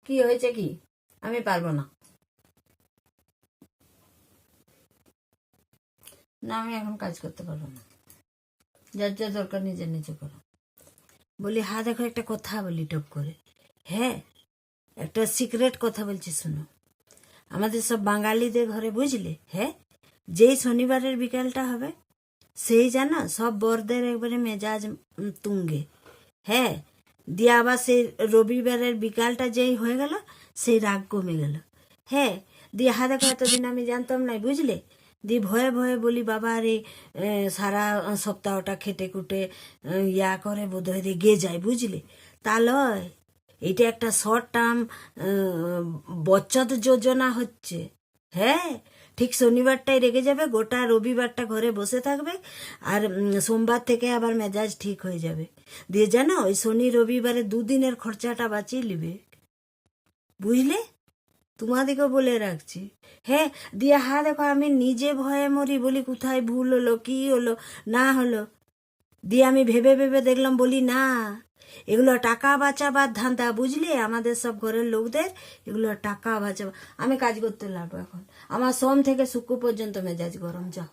কি হয়েছে কি? আমি পারবো না। না, আমি এখন কাজ করতে পারবো না। যার যা দরকার নিজে নিজে করো। বলি হ্যাঁ, দেখো একটা কথা বলি টপ করে। হ্যাঁ, একটা সিক্রেট কথা বলছি, শুনো। আমাদের সব বাঙালিদের ঘরে, বুঝলে? হ্যাঁ, যেই শনিবারের বিকালটা হবে, সেই জানো সব বরদের একবারে মেজাজ তুঙ্গে। হ্যাঁ, দিয়ে আবার সেই রবিবারের বিকালটা যেই হয়ে গেল, সেই রাগ কমে গেল। হ্যাঁ, দিয়ে হা দেখো এতদিন আমি জানতাম না, বুঝলে? দিয়ে ভয়ে ভয়ে বলি বাবা রে, সারা সপ্তাহটা খেটে খুটে ইয়া করে বোধহয় রেগে যায়, বুঝলে? তা লয়, এটা একটা শর্ট টার্ম বচত যোজনা হচ্ছে। হ্যাঁ, ঠিক শনিবারটাই রেগে যাবে, গোটা রবিবারটা ঘরে বসে থাকবে, আর সোমবার থেকে আবার মেজাজ ঠিক হয়ে যাবে। দিয়ে জানো ওই শনি রবিবারে দুদিনের খরচাটা বাঁচিয়ে নিবে, বুঝলে? তোমাদেরকে বলে রাখছি। হ্যাঁ, দিয়ে হ্যাঁ দেখো আমি নিজে ভয়ে মরি, বলি কোথায় ভুল হলো, কি হলো না হলো। দিয়ে আমি ভেবে ভেবে দেখলাম, বলি না, এগুলো টাকা বাঁচাবার ধান্দা, বুঝলি? আমাদের সব ঘরের লোকদের এগুলো টাকা বাঁচাবার। আমি কাজ করতে লাগবো এখন। আমার সোম থেকে শুক্র পর্যন্ত মেজাজ গরম, যাও।